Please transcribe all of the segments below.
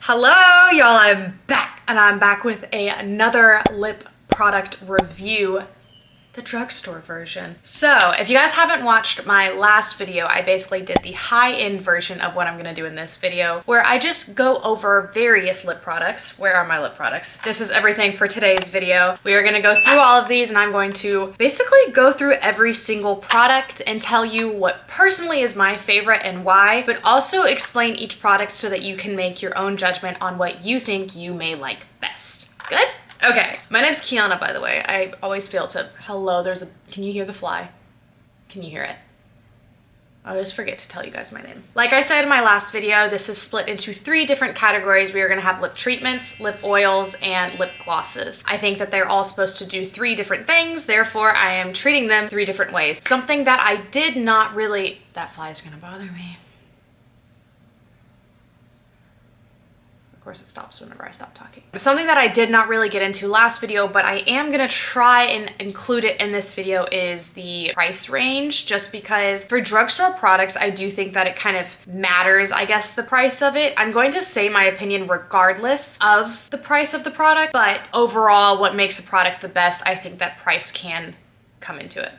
Hello, y'all, I'm back, and I'm back with another lip product review, the drugstore version. So, if you guys haven't watched my last video, I basically did the high-end version of what I'm gonna do in this video, where I just go over various lip products. Where are my lip products? This is everything for today's video. We are gonna go through all of these, and I'm going to basically go through every single product and tell you what personally is my favorite and why, but also explain each product so that you can make your own judgment on what you think you may like best. Good? Okay, my name's Kiana, by the way. I always fail to, hello, can you hear the fly? Can you hear it? I always forget to tell you guys my name. Like I said in my last video, this is split into 3 different categories. We are gonna have lip treatments, lip oils, and lip glosses. I think that they're all supposed to do 3 different things, therefore I am treating them 3 different ways. Something that I did not really, that fly is gonna bother me. Of course it stops whenever I stop talking. Something that I did not really get into last video, but I am gonna try and include it in this video, is the price range, just because for drugstore products, I do think that it kind of matters, I guess, the price of it. I'm going to say my opinion regardless of the price of the product, but overall, what makes a product the best, I think that price can come into it.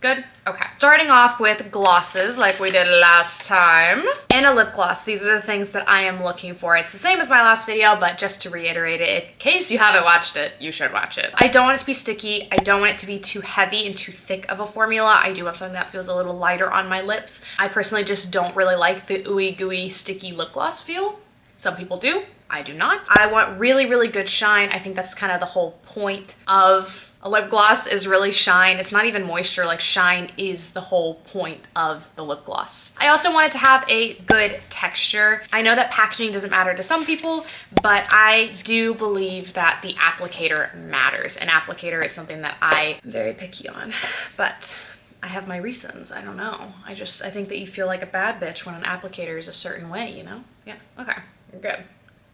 Good? Okay. Starting off with glosses like we did last time. And a lip gloss. These are the things that I am looking for. It's the same as my last video, but just to reiterate it, in case you haven't watched it, you should watch it. I don't want it to be sticky. I don't want it to be too heavy and too thick of a formula. I do want something that feels a little lighter on my lips. I personally just don't really like the ooey gooey sticky lip gloss feel. Some people do. I do not. I want really, really good shine. I think that's kind of the whole point of a lip gloss, is really shine. It's not even moisture, like shine is the whole point of the lip gloss. I also want it to have a good texture. I know that packaging doesn't matter to some people, but I do believe that the applicator matters. An applicator is something that I'm very picky on, but I have my reasons. I don't know. I think that you feel like a bad bitch when an applicator is a certain way, you know? Yeah, okay, you're good.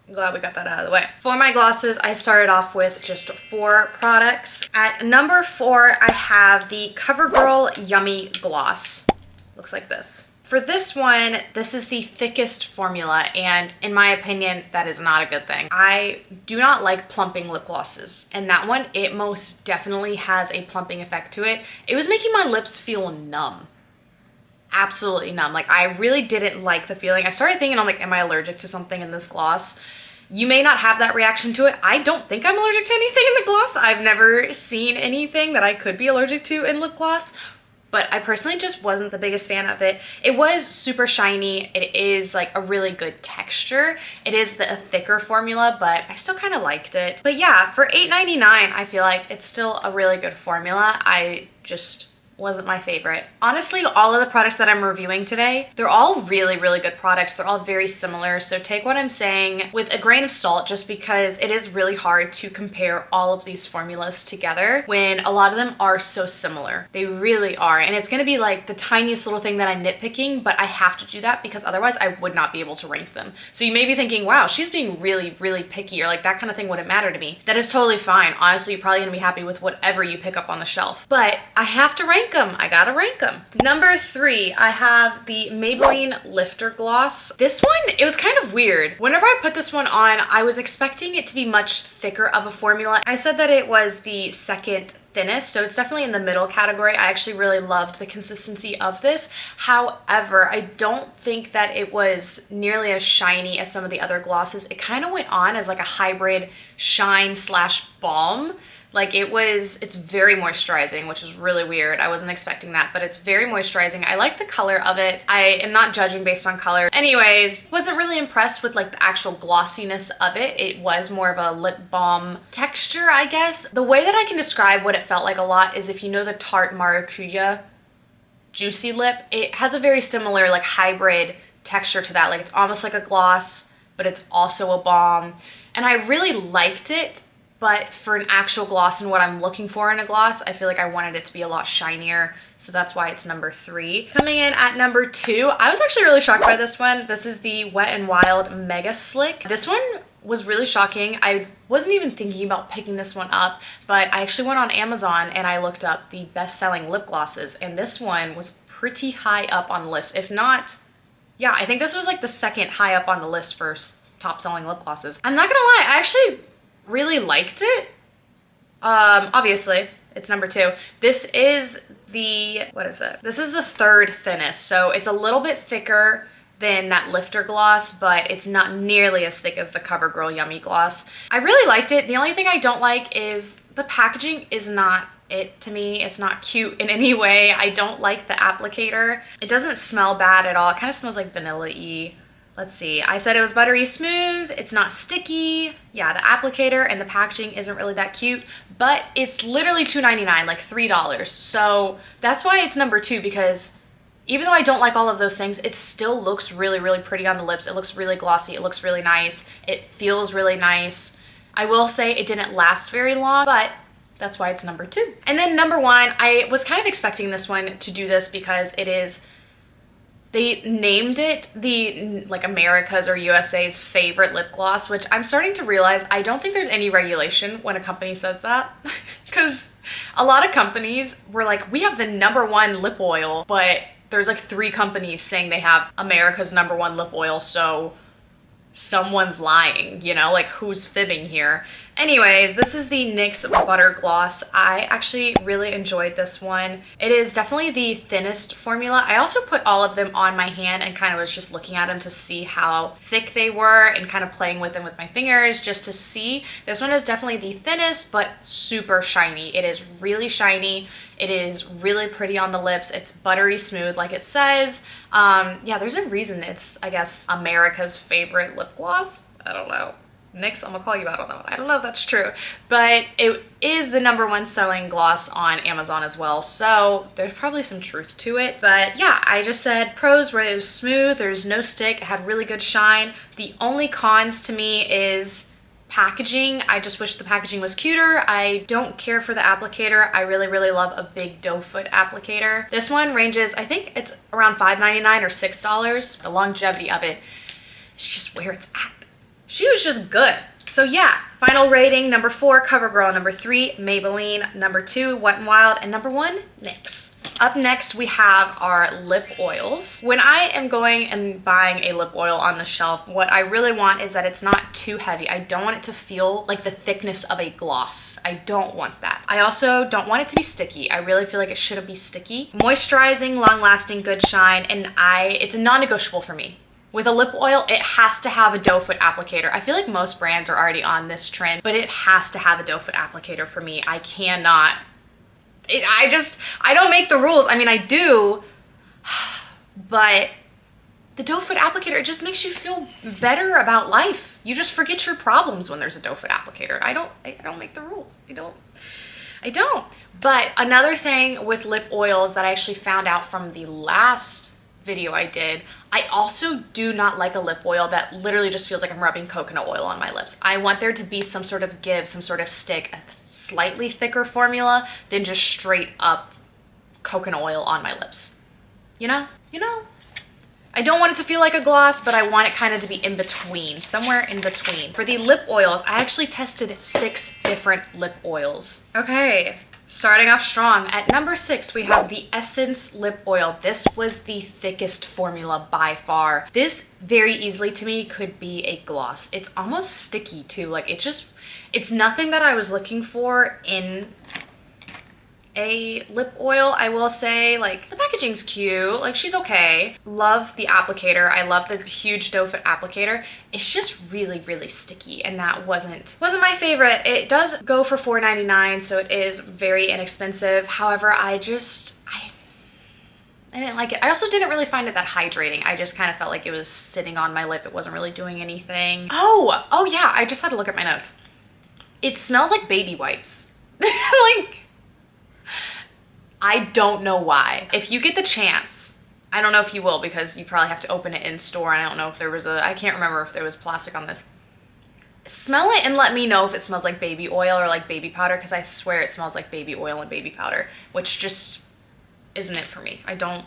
I'm glad we got that out of the way. For my glosses, I started off with just 4 products. At number 4, I have the CoverGirl Yummy Gloss. Looks like this. For this one, this is the thickest formula, and in my opinion, that is not a good thing. I do not like plumping lip glosses, and that one, it most definitely has a plumping effect to it. It was making my lips feel numb. Absolutely numb. Like, I really didn't like the feeling. I started thinking, I'm like, am I allergic to something in this gloss? You may not have that reaction to it. I don't think I'm allergic to anything in the gloss. I've never seen anything that I could be allergic to in lip gloss, but I personally just wasn't the biggest fan of it. It was super shiny. It is like a really good texture. It is a thicker formula, but I still kind of liked it. But yeah, for $8.99, I feel like it's still a really good formula. I just wasn't my favorite. Honestly, all of the products that I'm reviewing today, they're all really, really good products. They're all very similar. So take what I'm saying with a grain of salt, just because it is really hard to compare all of these formulas together when a lot of them are so similar. They really are. And it's gonna be like the tiniest little thing that I'm nitpicking, but I have to do that because otherwise I would not be able to rank them. So you may be thinking, wow, she's being really, really picky, or like that kind of thing wouldn't matter to me. That is totally fine. Honestly, you're probably gonna be happy with whatever you pick up on the shelf, but I have to rank them. I gotta rank them. Number 3, I have the Maybelline Lifter Gloss. This one, it was kind of weird. Whenever I put this one on, I was expecting it to be much thicker of a formula. I said that it was the second thinnest, so it's definitely in the middle category. I actually really loved the consistency of this. However, I don't think that it was nearly as shiny as some of the other glosses. It kind of went on as like a hybrid shine slash balm. Like it's very moisturizing, which is really weird. I wasn't expecting that, but it's very moisturizing. I like the color of it. I am not judging based on color. Anyways, wasn't really impressed with like the actual glossiness of it. It was more of a lip balm texture, I guess. The way that I can describe what it felt like a lot is, if you know the Tarte Maracuja Juicy Lip, it has a very similar like hybrid texture to that. Like it's almost like a gloss, but it's also a balm. And I really liked it. But for an actual gloss and what I'm looking for in a gloss, I feel like I wanted it to be a lot shinier. So that's why it's number 3. Coming in at number 2, I was actually really shocked by this one. This is the WetnWild Mega Slick. This one was really shocking. I wasn't even thinking about picking this one up, but I actually went on Amazon and I looked up the best-selling lip glosses, and this one was pretty high up on the list. If not, yeah, I think this was like the second high up on the list for top selling lip glosses. I'm not gonna lie, I actually really liked it. Obviously, it's number 2. This is the, what is it? This is the 3rd thinnest, so it's a little bit thicker than that lifter gloss, but it's not nearly as thick as the CoverGirl Yummy Gloss. I really liked it. The only thing I don't like is the packaging is not it to me. It's not cute in any way. I don't like the applicator. It doesn't smell bad at all. It kind of smells like vanilla-y. Let's see, I said it was buttery smooth, it's not sticky. Yeah, the applicator and the packaging isn't really that cute, but it's literally $2.99, like $3. So that's why it's number 2, because even though I don't like all of those things, it still looks really, really pretty on the lips. It looks really glossy, it looks really nice, it feels really nice. I will say it didn't last very long, but that's why it's number 2. And then number 1, I was kind of expecting this one to do this because it is, they named it the like America's or USA's favorite lip gloss, which I'm starting to realize I don't think there's any regulation when a company says that. Because a lot of companies were like, we have the number 1 lip oil, but there's like 3 companies saying they have America's number 1 lip oil, so someone's lying, you know, like who's fibbing here? Anyways, this is the NYX Butter Gloss. I actually really enjoyed this one. It is definitely the thinnest formula. I also put all of them on my hand and kind of was just looking at them to see how thick they were and kind of playing with them with my fingers just to see. This one is definitely the thinnest, but super shiny. It is really shiny. It is really pretty on the lips. It's buttery smooth, like it says. Yeah, there's a reason it's, I guess, America's favorite lip gloss. I don't know. NYX, I'm gonna call you out on that one. I don't know if that's true, but it is the number 1 selling gloss on Amazon as well, so there's probably some truth to it. But yeah, I just said pros were it was smooth, there's no stick, it had really good shine. The only cons to me is packaging. I just wish the packaging was cuter. I don't care for the applicator. I really, really love a big doe foot applicator. This one ranges, I think it's around $5.99 or $6. The longevity of it is just where it's at. She was just good. So yeah, final rating, number 4, CoverGirl, number 3, Maybelline, number 2, WetnWild, and number 1, NYX. Up next, we have our lip oils. When I am going and buying a lip oil on the shelf, what I really want is that it's not too heavy. I don't want it to feel like the thickness of a gloss. I don't want that. I also don't want it to be sticky. I really feel like it shouldn't be sticky. Moisturizing, long-lasting, good shine, and it's a non-negotiable for me. With a lip oil, it has to have a doe foot applicator. I feel like most brands are already on this trend, but it has to have a doe foot applicator for me. I cannot. I don't make the rules. I mean, I do, but the doe foot applicator, it just makes you feel better about life. You just forget your problems when there's a doe foot applicator. I don't make the rules. I don't. But another thing with lip oils that I actually found out from the last video I did, I also do not like a lip oil that literally just feels like I'm rubbing coconut oil on my lips. I want there to be some sort of give, some sort of stick, a slightly thicker formula than just straight up coconut oil on my lips. You know? I don't want it to feel like a gloss, but I want it kind of to be in between, somewhere in between. For the lip oils, I actually tested 6 different lip oils. Okay. Starting off strong, at number 6, we have the Essence Lip Oil. This was the thickest formula by far. This very easily to me could be a gloss. It's almost sticky too. Like it's nothing that I was looking for in a lip oil. I will say, like, the packaging's cute, like she's okay. Love the applicator. I love the huge doe foot applicator. It's just really, really sticky, and that wasn't my favorite. It does go for $4.99, so it is very inexpensive. However, I didn't like it. I also didn't really find it that hydrating. I just kind of felt like it was sitting on my lip. It wasn't really doing anything. Oh yeah, I just had to look at my notes. It smells like baby wipes. Like, I don't know why. If you get the chance, I don't know if you will because you probably have to open it in store. I don't know if there was I can't remember if there was plastic on this. Smell it and let me know if it smells like baby oil or like baby powder, because I swear it smells like baby oil and baby powder, which just isn't it for me. I don't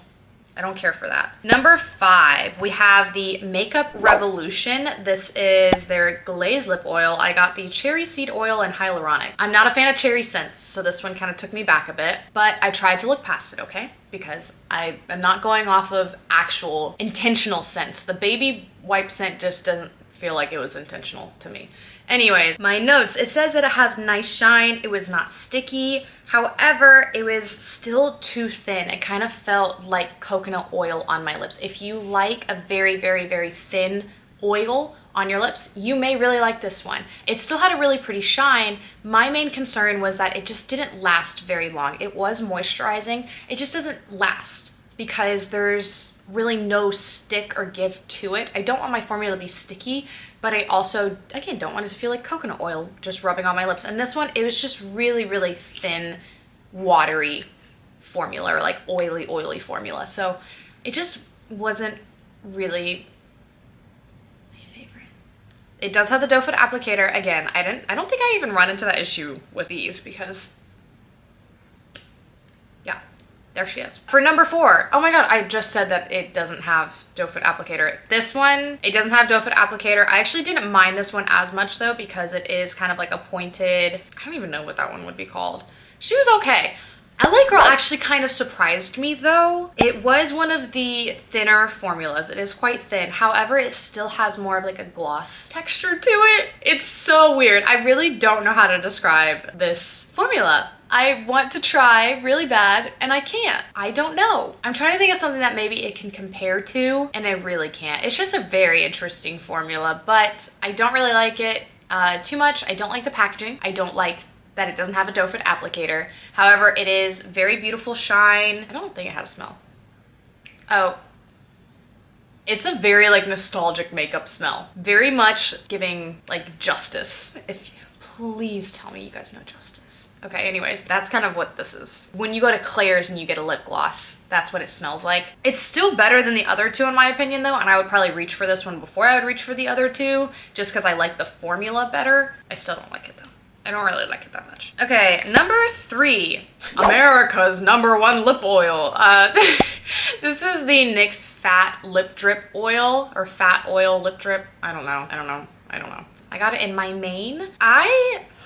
care for that. Number 5, we have the Makeup Revolution. This is their Glaze lip oil. I got the cherry seed oil and hyaluronic. I'm not a fan of cherry scents, so this one kind of took me back a bit, but I tried to look past it, okay? Because I'm not going off of actual intentional scents. The baby wipe scent just doesn't feel like it was intentional to me. Anyways, my notes, it says that it has nice shine. It was not sticky. However, it was still too thin. It kind of felt like coconut oil on my lips. If you like a very, very, very thin oil on your lips, you may really like this one. It still had a really pretty shine. My main concern was that it just didn't last very long. It was moisturizing. It just doesn't last because there's really no stick or give to it. I don't want my formula to be sticky, but I also, again, don't want it to feel like coconut oil just rubbing on my lips. And this one, it was just really, really thin, watery formula, or like oily formula. So it just wasn't really my favorite. It does have the doe foot applicator. Again, I don't think I even run into that issue with these because yeah, there she is. For number 4, oh my god, I just said that it doesn't have doe foot applicator. This one, it doesn't have doe foot applicator. I actually didn't mind this one as much though because it is kind of like a pointed, I don't even know what that one would be called. She was okay. LA Girl actually kind of surprised me though. It was one of the thinner formulas. It is quite thin. However, it still has more of like a gloss texture to it. It's so weird. I really don't know how to describe this formula. I want to try really bad and I can't. I don't know. I'm trying to think of something that maybe it can compare to and I really can't. It's just a very interesting formula, but I don't really like it too much. I don't like the packaging. I don't like that it doesn't have a doe foot applicator. However, it is very beautiful shine. I don't think it had a smell. Oh, it's a very like nostalgic makeup smell. Very much giving like Justice. Please tell me you guys know Justice. Okay, anyways, that's kind of what this is. When you go to Claire's and you get a lip gloss, that's what it smells like. It's still better than the other two in my opinion though, and I would probably reach for this one before I would reach for the other two, just because I like the formula better. I still don't like it though. I don't really like it that much. Okay, number 3, America's #1 lip oil. This is the NYX Fat Lip Drip Oil, or Fat Oil Lip Drip. I don't know. I got it in my main.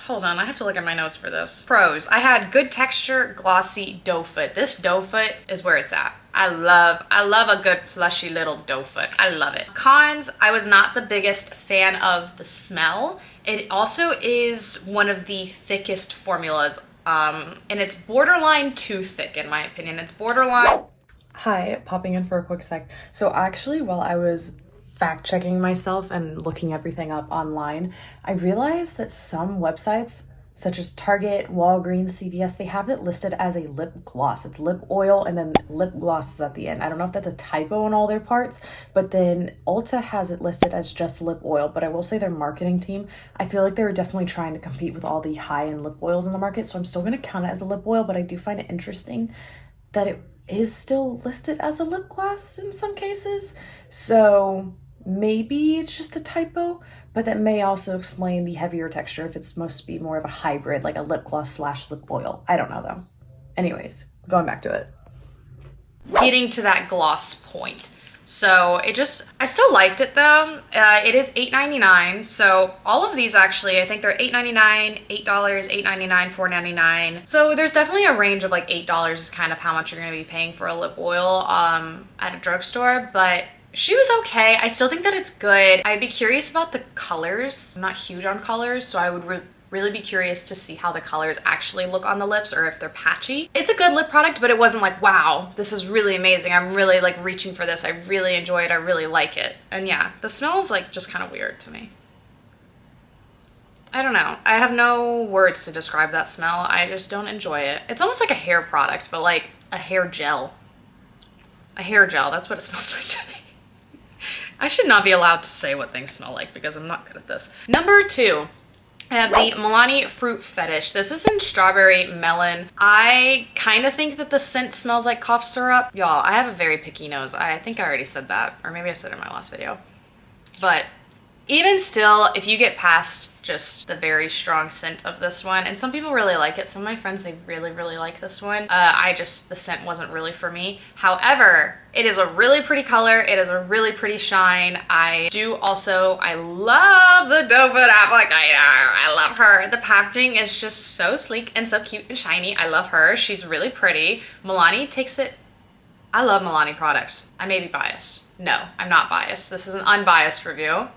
Hold on, I have to look at my notes for this. Pros, I had good texture, glossy doe foot. This doe foot is where it's at. I love a good plushy little doe foot. I love it. Cons, I was not the biggest fan of the smell. It also is one of the thickest formulas, and it's borderline too thick in my opinion. It's borderline. Hi, popping in for a quick sec. So actually, while I was fact-checking myself and looking everything up online, I realized that some websites, such as Target, Walgreens, CVS, they have it listed as a lip gloss. It's lip oil and then lip gloss is at the end. I don't know if that's a typo in all their parts, but then Ulta has it listed as just lip oil. But I will say their marketing team, I feel like they were definitely trying to compete with all the high-end lip oils in the market. So I'm still going to count it as a lip oil, but I do find it interesting that it is still listed as a lip gloss in some cases. So maybe it's just a typo, but that may also explain the heavier texture if it's supposed to be more of a hybrid, like a lip gloss / lip oil. I don't know though. Anyways, going back to it. Getting to that gloss point. So I still liked it though. It is $8.99. So all of these actually, I think they're $8.99, $8, $8.99, $4.99. So there's definitely a range of like $8 is kind of how much you're gonna be paying for a lip oil at a drugstore, but she was okay. I still think that it's good. I'd be curious about the colors. I'm not huge on colors, so I would really be curious to see how the colors actually look on the lips or if they're patchy. It's a good lip product, but it wasn't like, wow, this is really amazing. I'm really like reaching for this. I really enjoy it. I really like it. And yeah, the smell is like just kind of weird to me. I don't know. I have no words to describe that smell. I just don't enjoy it. It's almost like a hair product, but like a hair gel. A hair gel, that's what it smells like to me. I should not be allowed to say what things smell like because I'm not good at this. Number 2, I have the Milani Fruit Fetish. This is in strawberry melon. I kind of think that the scent smells like cough syrup. Y'all, I have a very picky nose. I think I already said that, or maybe I said it in my last video. But even still, if you get past just the very strong scent of this one, and some people really like it. Some of my friends, they really, really like this one. The scent wasn't really for me. However, it is a really pretty color. It is a really pretty shine. I love the doe foot applicator. I love her. The packaging is just so sleek and so cute and shiny. I love her. She's really pretty. Milani takes it. I love Milani products. I may be biased. No, I'm not biased. This is an unbiased review.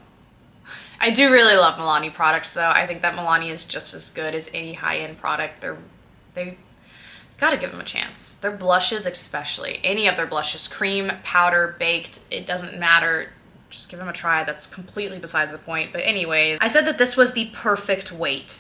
I do really love Milani products though. I think that Milani is just as good as any high-end product. They gotta give them a chance. Their blushes especially, any of their blushes, cream, powder, baked, it doesn't matter. Just give them a try. That's completely besides the point. But anyways, I said that this was the perfect weight.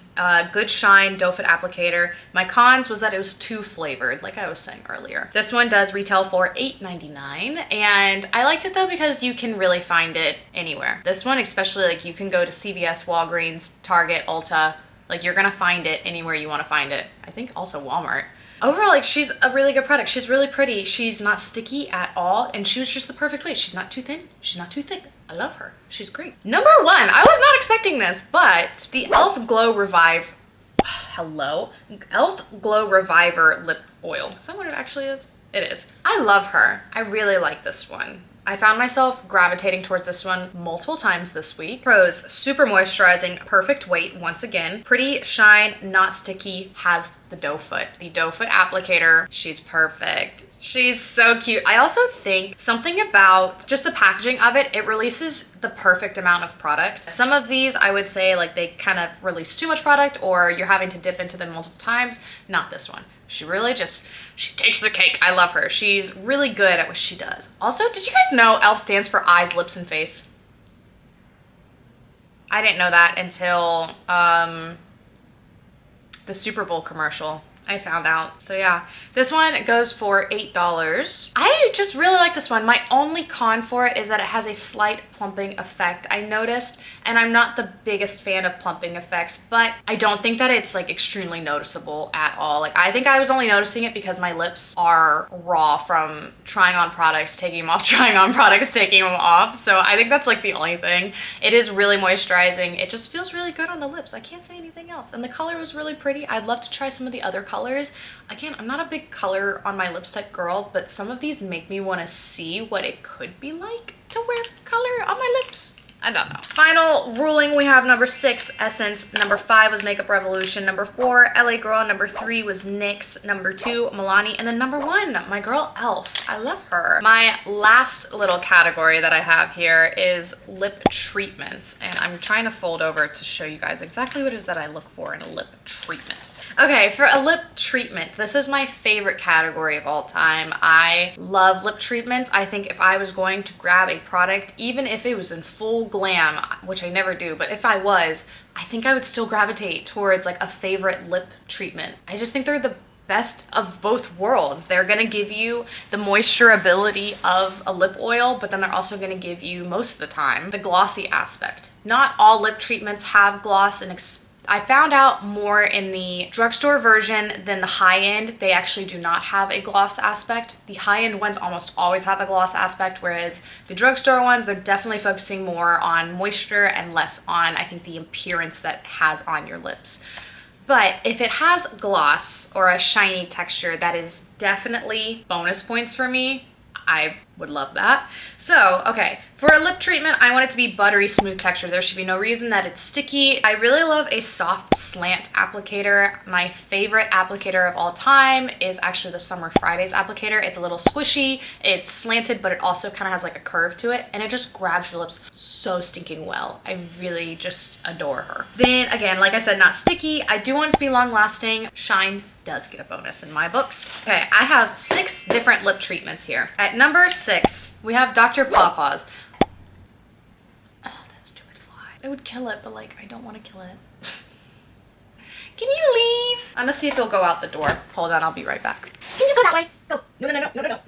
Good shine, doe foot applicator. My cons was that it was too flavored, like I was saying earlier. This one does retail for $8.99, and I liked it though because you can really find it anywhere. This one especially, like you can go to CVS, Walgreens, Target, Ulta, like you're gonna find it anywhere you wanna find it. I think also Walmart. Overall, like she's a really good product. She's really pretty. She's not sticky at all. And she was just the perfect weight. She's not too thin. She's not too thick. I love her. She's great. Number 1, I was not expecting this, but the e.l.f. Glow Revive, hello? e.l.f. Glow Reviver Lip Oil. Is that what it actually is? It is. I love her. I really like this one. I found myself gravitating towards this one multiple times this week. Pros, super moisturizing, perfect weight once again. Pretty shine, not sticky, has the doe foot. The doe foot applicator, she's perfect. She's so cute. I also think something about just the packaging of it, it releases the perfect amount of product. Some of these, I would say like they kind of release too much product or you're having to dip into them multiple times. Not this one. She really just, she takes the cake. I love her. She's really good at what she does. Also, did you guys know e.l.f. stands for eyes, lips, and face? I didn't know that until the Super Bowl commercial. I found out. So yeah, this one goes for $8. I just really like this one. My only con for it is that it has a slight plumping effect. I noticed, and I'm not the biggest fan of plumping effects, but I don't think that it's like extremely noticeable at all. Like I think I was only noticing it because my lips are raw from trying on products, taking them off, trying on products, taking them off. So I think that's like the only thing. It is really moisturizing. It just feels really good on the lips. I can't say anything else. And the color was really pretty. I'd love to try some of the other colors. Again, I'm not a big color on my lips type girl, but some of these make me want to see what it could be like to wear color on my lips. I don't know. Final ruling, we have number 6, Essence. Number 5 was Makeup Revolution. Number 4, LA Girl. Number 3 was NYX. Number 2, Milani. And then number 1, my girl e.l.f. I love her. My last little category that I have here is lip treatments. And I'm trying to fold over to show you guys exactly what it is that I look for in a lip treatment. Okay, for a lip treatment, this is my favorite category of all time. I love lip treatments. I think if I was going to grab a product, even if it was in full glam, which I never do, but if I was, I think I would still gravitate towards like a favorite lip treatment. I just think they're the best of both worlds. They're gonna give you the moisturability of a lip oil, but then they're also gonna give you, most of the time, the glossy aspect. Not all lip treatments have gloss, and I found out more in the drugstore version than the high-end. They actually do not have a gloss aspect. The high-end ones almost always have a gloss aspect, whereas the drugstore ones, they're definitely focusing more on moisture and less on, I think, the appearance that it has on your lips. But if it has gloss or a shiny texture, that is definitely bonus points for me. I would love that. So, okay, for a lip treatment, I want it to be buttery smooth texture. There should be no reason that it's sticky. I really love a soft slant applicator. My favorite applicator of all time is actually the Summer Fridays applicator. It's a little squishy, it's slanted, but it also kind of has like a curve to it, and it just grabs your lips so stinking well. I really just adore her. Then again, like I said, not sticky. I do want it to be long lasting. Shine does get a bonus in my books. Okay, I have 6 different lip treatments here. At number 6, we have Dr. PAWPAW's. Oh, that stupid fly. I would kill it, but like, I don't want to kill it. Can you leave? I'm gonna see if he'll go out the door. Hold on, I'll be right back. Can you go that way? Go.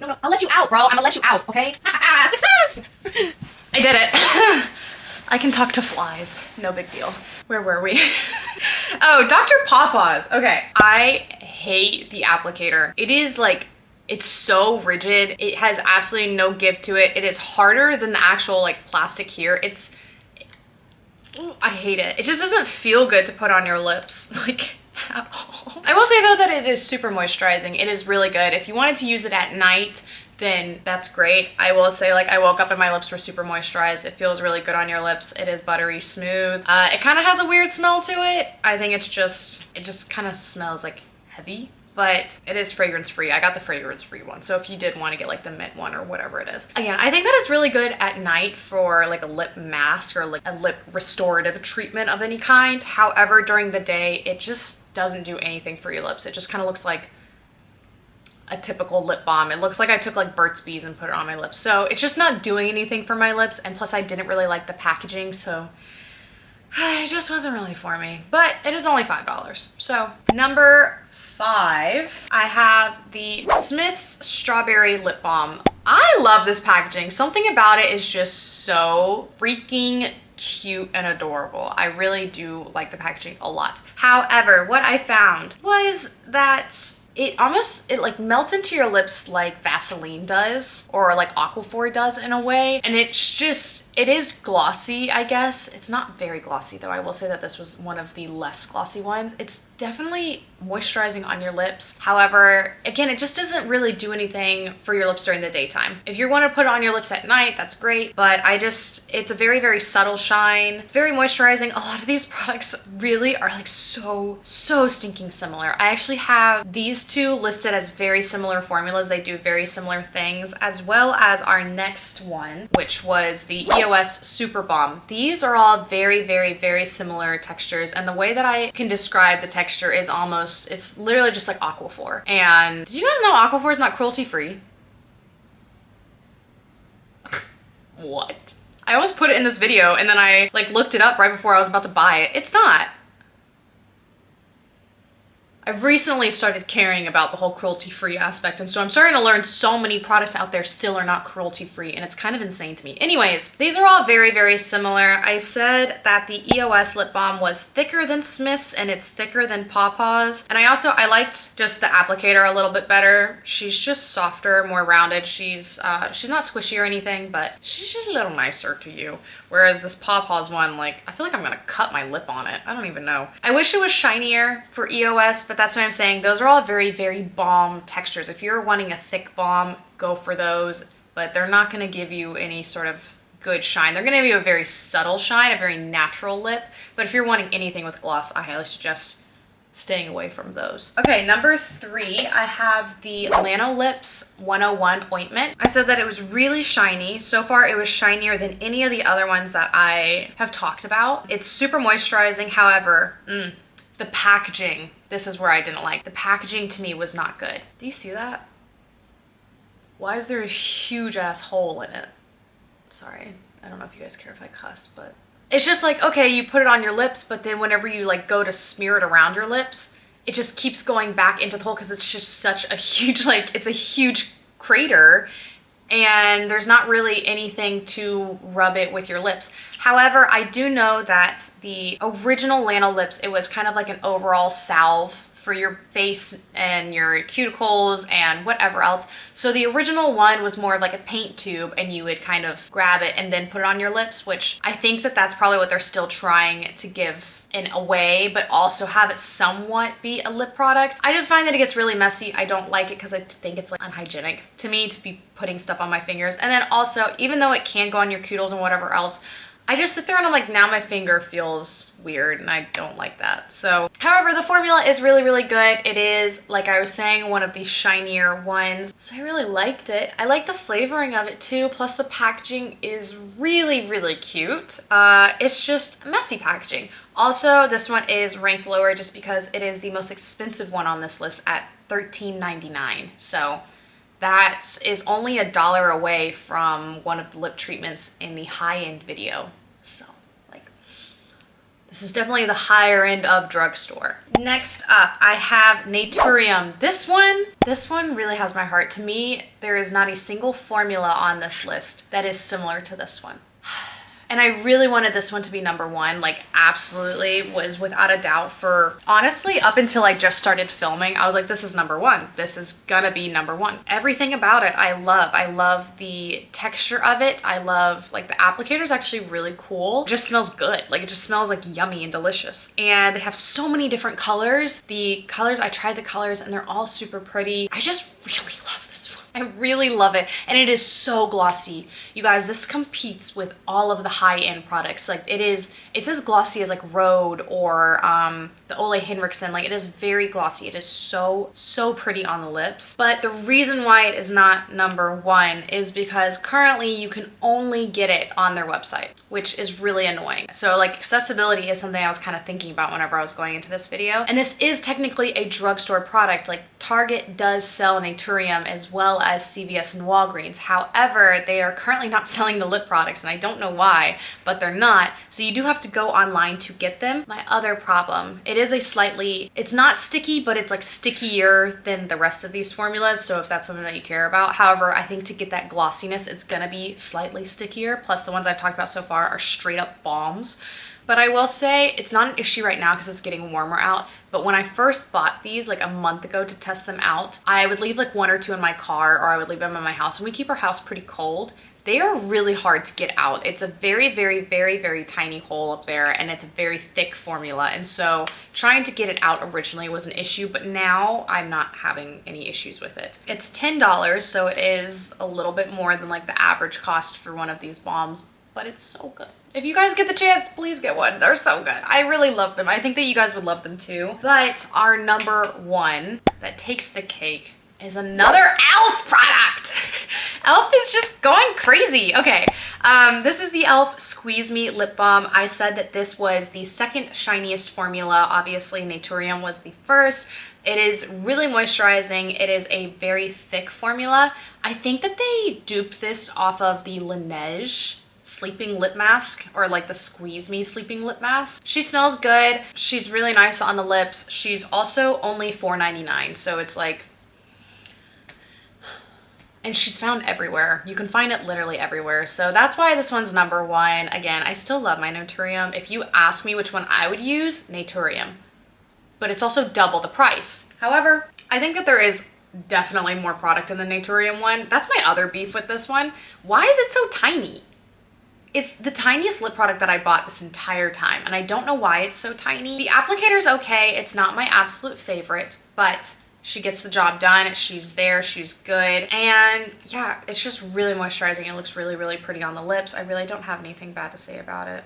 No. I'll let you out, bro. I'm gonna let you out, okay? Success! I did it. I can talk to flies. No big deal. Where were we? Oh, Dr. PAWPAW's. Okay, I hate the applicator. It is like, it's so rigid. It has absolutely no give to it. It is harder than the actual like plastic here. I hate it. It just doesn't feel good to put on your lips, like at all. I will say though that it is super moisturizing. It is really good. If you wanted to use it at night, then that's great. I will say, like, I woke up and my lips were super moisturized. It feels really good on your lips. It is buttery smooth. It kind of has a weird smell to it. I think it just kind of smells like heavy. but it is fragrance free. I got the fragrance free one. So if you did want to get like the mint one or whatever it is. Again, I think that is really good at night for like a lip mask or like a lip restorative treatment of any kind. However, during the day, it just doesn't do anything for your lips. It just kind of looks like a typical lip balm. It looks like I took like Burt's Bees and put it on my lips. So it's just not doing anything for my lips. And plus I didn't really like the packaging. So it just wasn't really for me, but it is only $5. So number 5, I have the Smith's Strawberry Lip Balm. I love this packaging. Something about it is just so freaking cute and adorable. I really do like the packaging a lot. However, what I found was that it like melts into your lips like Vaseline does, or like Aquaphor does in a way. And it's just, it is glossy, I guess. It's not very glossy though. I will say that this was one of the less glossy ones. It's definitely moisturizing on your lips. However, again, it just doesn't really do anything for your lips during the daytime. If you want to put it on your lips at night, that's great. But it's a very, very subtle shine. It's very moisturizing. A lot of these products really are like so stinking similar. I actually have these two listed as very similar formulas. They do very similar things, as well as our next one, which was the EOS Super Balm. These are all very, very, very similar textures. And the way that I can describe the texture is almost, it's literally just like Aquaphor. And did you guys know Aquaphor is not cruelty free? What? I almost put it in this video and then I like looked it up right before I was about to buy it. It's not. I've recently started caring about the whole cruelty-free aspect, and so I'm starting to learn so many products out there still are not cruelty-free, and it's kind of insane to me. Anyways, these are all very, very similar. I said that the EOS lip balm was thicker than Smith's, and it's thicker than PAWPAW's. And I liked just the applicator a little bit better. She's just softer, more rounded. She's not squishy or anything, but she's just a little nicer to you. Whereas this PAWPAW's one, like, I feel like I'm gonna cut my lip on it. I don't even know. I wish it was shinier for EOS, but that's what I'm saying. Those are all very, very balm textures. If you're wanting a thick balm, go for those, but they're not gonna give you any sort of good shine. They're gonna give you a very subtle shine, a very natural lip, but if you're wanting anything with gloss, I highly suggest staying away from those. Okay, number 3, I have the Lanolips 101 Ointment. I said that it was really shiny. So far, it was shinier than any of the other ones that I have talked about. It's super moisturizing. However, the packaging, this is where I didn't like. The packaging to me was not good. Do you see that? Why is there a huge ass hole in it? Sorry, I don't know if you guys care if I cuss, but it's just like, okay, you put it on your lips, but then whenever you like go to smear it around your lips, it just keeps going back into the hole because it's just such a huge, like, it's a huge crater and there's not really anything to rub it with your lips. However, I do know that the original Lanolips, it was kind of like an overall salve for your face and your cuticles and whatever else. So the original one was more of like a paint tube and you would kind of grab it and then put it on your lips, which I think that that's probably what they're still trying to give in a way, but also have it somewhat be a lip product. I just find that it gets really messy. I don't like it because I think it's like unhygienic to me to be putting stuff on my fingers. And then also, even though it can go on your cuticles and whatever else, I just sit there and I'm like, now my finger feels weird and I don't like that. So, however, the formula is really, really good. It is, like I was saying, one of the shinier ones. So I really liked it. I like the flavoring of it too. Plus the packaging is really, really cute. It's just messy packaging. Also, this one is ranked lower just because it is the most expensive one on this list at $13.99. So that is only $1 away from one of the lip treatments in the high-end video. So, like, this is definitely the higher end of Drugstore. Next up, I have Naturium. This one really has my heart. To me, there is not a single formula on this list that is similar to this one. And I really wanted this one to be number 1, like absolutely was without a doubt for, honestly, up until I just started filming, I was like, this is number 1. This is gonna be number 1. Everything about it, I love. I love the texture of it. I love, like, the applicator is actually really cool. It just smells good. Like, it just smells like yummy and delicious. And they have so many different colors. I tried the colors and they're all super pretty. I just really love this one. I really love it. And it is so glossy. You guys, this competes with all of the high-end products. Like it's as glossy as like Rhode or the Ole Henriksen. Like it is very glossy. It is so, so pretty on the lips. But the reason why it is not number one is because currently you can only get it on their website, which is really annoying. So like accessibility is something I was kind of thinking about whenever I was going into this video. And this is technically a drugstore product. Like Target does sell Naturium as well as CVS and Walgreens. However, they are currently not selling the lip products and I don't know why, but they're not. So you do have to go online to get them. My other problem, it is it's not sticky, but it's like stickier than the rest of these formulas. So if that's something that you care about. However, I think to get that glossiness, it's gonna be slightly stickier. Plus the ones I've talked about so far are straight up balms. But I will say it's not an issue right now because it's getting warmer out. But when I first bought these like a month ago to test them out, I would leave like one or two in my car or I would leave them in my house. And we keep our house pretty cold. They are really hard to get out. It's a very, very, very, very tiny hole up there and it's a very thick formula. And so trying to get it out originally was an issue, but now I'm not having any issues with it. It's $10, so it is a little bit more than like the average cost for one of these balms, but it's so good. If you guys get the chance, please get one. They're so good. I really love them. I think that you guys would love them too. But our number one that takes the cake is another e.l.f. product. e.l.f. is just going crazy. Okay, this is the e.l.f. Squeeze Me Lip Balm. I said that this was the second shiniest formula. Obviously, Naturium was the first. It is really moisturizing. It is a very thick formula. I think that they duped this off of the Laneige sleeping lip mask, or like the Squeeze Me sleeping lip mask. She smells good. She's really nice on the lips. She's also only $4.99, so it's like, and she's found everywhere. You can find it literally everywhere. So that's why this one's number one. Again, I still love my Naturium. If you ask me which one I would use, Naturium, but it's also double the price. However, I think that there is definitely more product in the Naturium one. That's my other beef with this one. Why is it so tiny? It's the tiniest lip product that I bought this entire time, and I don't know why it's so tiny. The applicator's okay. It's not my absolute favorite, but she gets the job done. She's there, she's good. And yeah, it's just really moisturizing. It looks really, really pretty on the lips. I really don't have anything bad to say about it,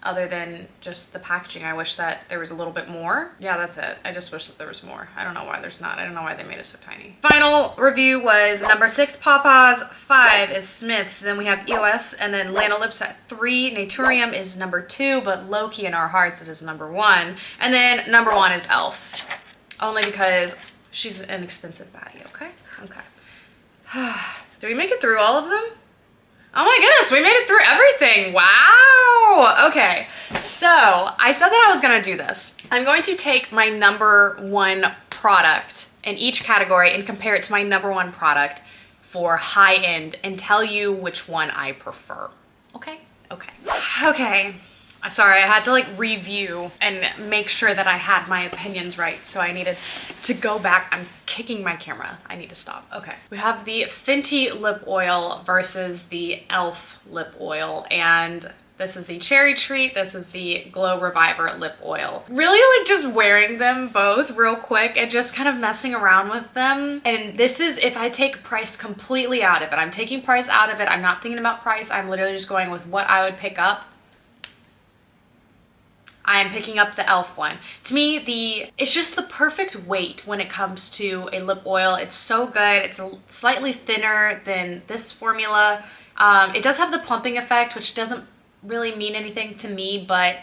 other than just the packaging. I wish that there was a little bit more. Yeah, that's it. I just wish that there was more. I don't know why there's not. I don't know why they made it so tiny. Final review was number 6, PAWPAW's, 5 is Smith's, then we have EOS, and then Lanolips at 3. Naturium is number 2, but low-key in our hearts it is number 1. And then number 1 is e.l.f. Only because she's an expensive baddie, okay? Okay. Did we make it through all of them? Oh my goodness, we made it through everything. Wow. Okay, so I said that I was gonna do this. I'm going to take my number 1 product in each category and compare it to my number 1 product for high end and tell you which one I prefer. Okay? Okay. Okay. Sorry, I had to like review and make sure that I had my opinions right. So I needed to go back. I'm kicking my camera. I need to stop. Okay. We have the Fenty lip oil versus the e.l.f. lip oil. And this is the Cherry Treat. This is the Glow Reviver lip oil. Really like just wearing them both real quick and just kind of messing around with them. And this is if I take price completely out of it. I'm taking price out of it. I'm not thinking about price. I'm literally just going with what I would pick up. I'm picking up the e.l.f. one. To me, it's just the perfect weight when it comes to a lip oil. It's so good. It's slightly thinner than this formula. It does have the plumping effect, which doesn't really mean anything to me, but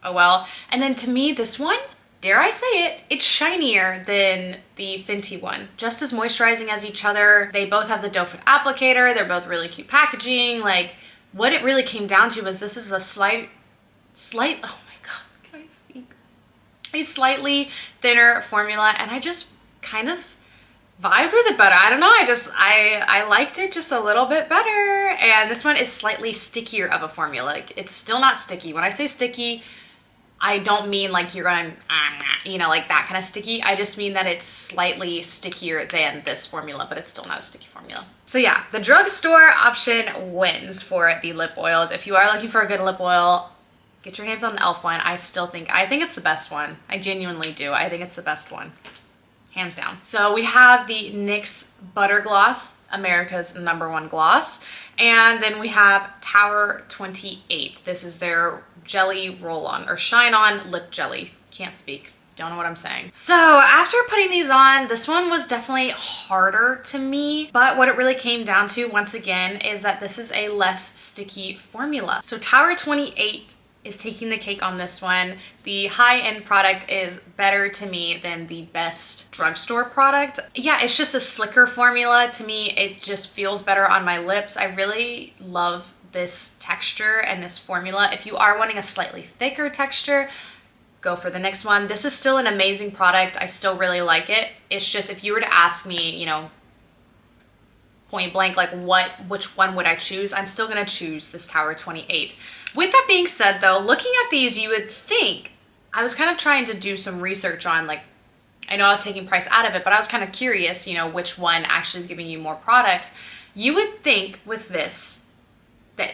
oh well. And then to me, this one, dare I say it, it's shinier than the Fenty one. Just as moisturizing as each other. They both have the doe foot applicator. They're both really cute packaging. Like, what it really came down to was this is a slight, oh my God, can I speak? A slightly thinner formula, and I just kind of vibed with it better. I don't know, I liked it just a little bit better. And this one is slightly stickier of a formula. Like, it's still not sticky. When I say sticky, I don't mean like you're going, you know, like that kind of sticky. I just mean that it's slightly stickier than this formula, but it's still not a sticky formula. So yeah, the drugstore option wins for the lip oils. If you are looking for a good lip oil, get your hands on the e.l.f. one. I think it's the best one. I genuinely do. I think it's the best one. hands down. So we have the NYX Butter Gloss, America's #1 gloss. And then we have Tower 28. This is their jelly roll-on or shine-on lip jelly. Can't speak. Don't know what I'm saying. So after putting these on, this one was definitely harder to me, but what it really came down to, once again, is that this is a less sticky formula. So Tower 28 is taking the cake on this one. The high-end product is better to me than the best drugstore product. Yeah, it's just a slicker formula. To me, it just feels better on my lips. I really love this texture and this formula. If you are wanting a slightly thicker texture, go for the next one. This is still an amazing product. I still really like it. It's just, if you were to ask me, you know, point blank, like which one would I choose? I'm still gonna choose this Tower 28. With that being said though, looking at these, you would think, I was kind of trying to do some research on, like, I know I was taking price out of it, but I was kind of curious, you know, which one actually is giving you more product. You would think with this, that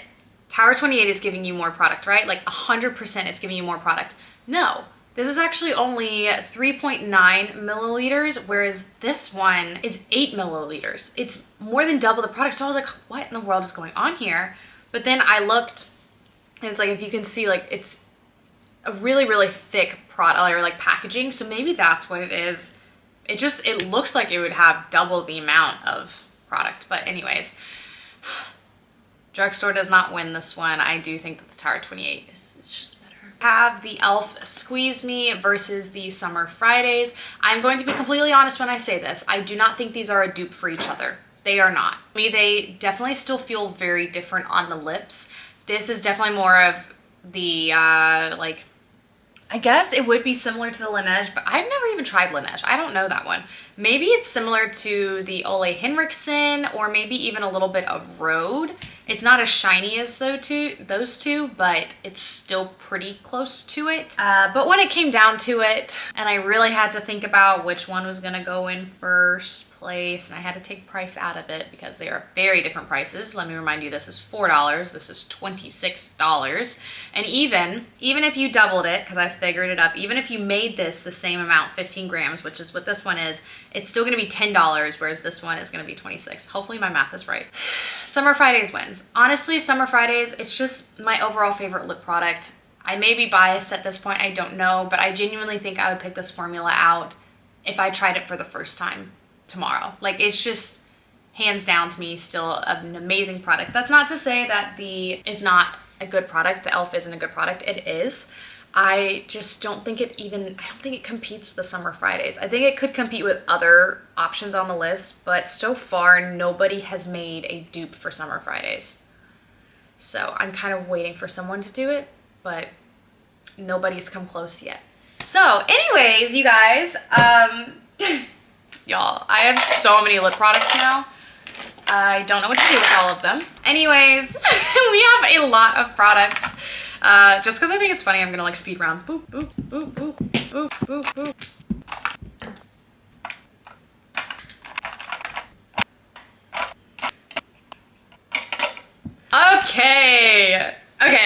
Tower 28 is giving you more product, right? Like 100% it's giving you more product. No, this is actually only 3.9 milliliters, whereas this one is 8 milliliters. It's more than double the product. So I was like, what in the world is going on here? But then I looked, and it's like, if you can see, like, it's a really, really thick product, or like packaging. So maybe that's what it is. It looks like it would have double the amount of product. But anyways, drugstore does not win this one. I do think that the Tower 28 is just have the e.l.f. Squeeze Me versus the Summer Fridays. I'm going to be completely honest when I say this. I do not think these are a dupe for each other. They are not. To me, they definitely still feel very different on the lips. This is definitely more of the, like, I guess it would be similar to the Laneige, but I've never even tried Laneige. I don't know that one. Maybe it's similar to the Ole Henriksen, or maybe even a little bit of Rhode. It's not as shiny as those two, but it's still pretty close to it. But when it came down to it, and I really had to think about which one was gonna go in first place, and I had to take price out of it because they are very different prices. Let me remind you, this is $4, this is $26. And even if you doubled it, because I figured it up, even if you made this the same amount, 15 grams, which is what this one is, it's still gonna be $10, whereas this one is gonna be $26. Hopefully my math is right. Summer Fridays wins. Honestly, Summer Fridays, it's just my overall favorite lip product. I may be biased at this point, I don't know, but I genuinely think I would pick this formula out if I tried it for the first time tomorrow. Like, it's just hands down to me still an amazing product. That's not to say that the is not a good product. The e.l.f. isn't a good product. It is. I just don't think it competes with the Summer Fridays. I think it could compete with other options on the list, but so far nobody has made a dupe for Summer Fridays. So I'm kind of waiting for someone to do it, but nobody's come close yet. So anyways, you guys, y'all, I have so many lip products now. I don't know what to do with all of them. Anyways, we have a lot of products. Just because I think it's funny, I'm gonna like speed round. Boop, boop, boop, boop, boop, boop, boop. Okay,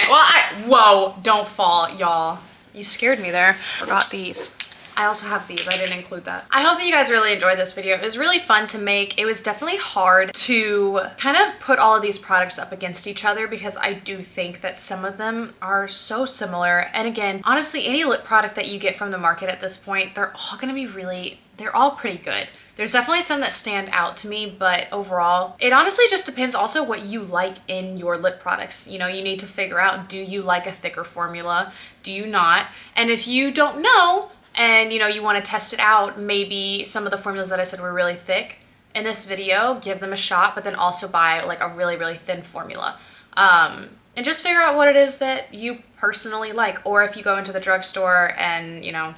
well, whoa, don't fall, y'all. You scared me there. Forgot these. I also have these, I didn't include that. I hope that you guys really enjoyed this video. It was really fun to make. It was definitely hard to kind of put all of these products up against each other because I do think that some of them are so similar. And again, honestly, any lip product that you get from the market at this point, they're all gonna be they're all pretty good. There's definitely some that stand out to me, but overall, it honestly just depends also what you like in your lip products. You know, you need to figure out, do you like a thicker formula? Do you not? And if you don't know, and you know, you want to test it out, maybe some of the formulas that I said were really thick in this video, give them a shot, but then also buy like a really, really thin formula. And just figure out what it is that you personally like. Or if you go into the drugstore and, you know,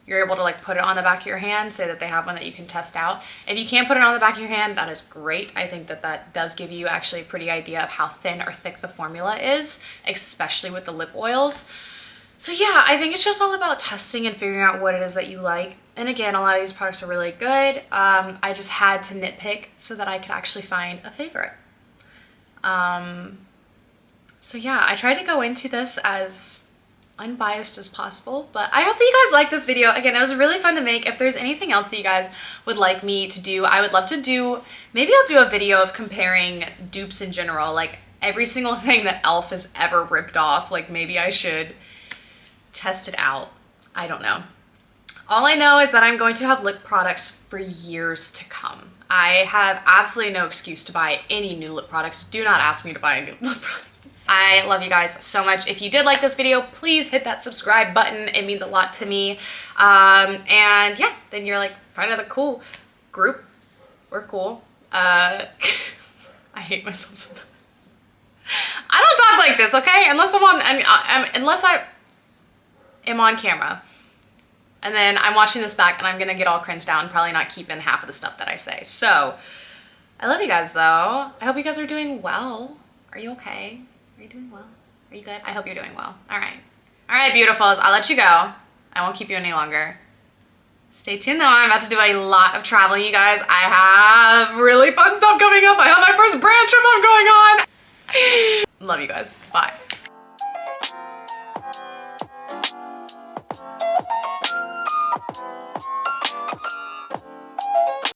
you're able to like put it on the back of your hand, say that they have one that you can test out. If you can't put it on the back of your hand, that is great. I think that that does give you actually a pretty idea of how thin or thick the formula is, especially with the lip oils. So yeah, I think it's just all about testing and figuring out what it is that you like. And again, a lot of these products are really good. I just had to nitpick so that I could actually find a favorite. So yeah, I tried to go into this as unbiased as possible. But I hope that you guys like this video. Again, it was really fun to make. If there's anything else that you guys would like me to do, I would love to do, maybe I'll do a video of comparing dupes in general, like every single thing that e.l.f. has ever ripped off. Like maybe I should test it out. I don't know. All I know is that I'm going to have lip products for years to come. I have absolutely no excuse to buy any new lip products. Do not ask me to buy a new lip product. I love you guys so much. If you did like this video, please hit that subscribe button. It means a lot to me. And yeah, then you're like part of the cool group. We're cool. I hate myself sometimes. I don't talk like this, okay? Unless I am on camera. And then I'm watching this back and I'm gonna get all cringed out and probably not keep in half of the stuff that I say. So, I love you guys though. I hope you guys are doing well. Are you okay? Are you doing well? Are you good? I hope you're doing well. All right. All right, beautifuls. I'll let you go. I won't keep you any longer. Stay tuned though. I'm about to do a lot of traveling, you guys. I have really fun stuff coming up. I have my first brand trip I'm going on. Love you guys. Bye.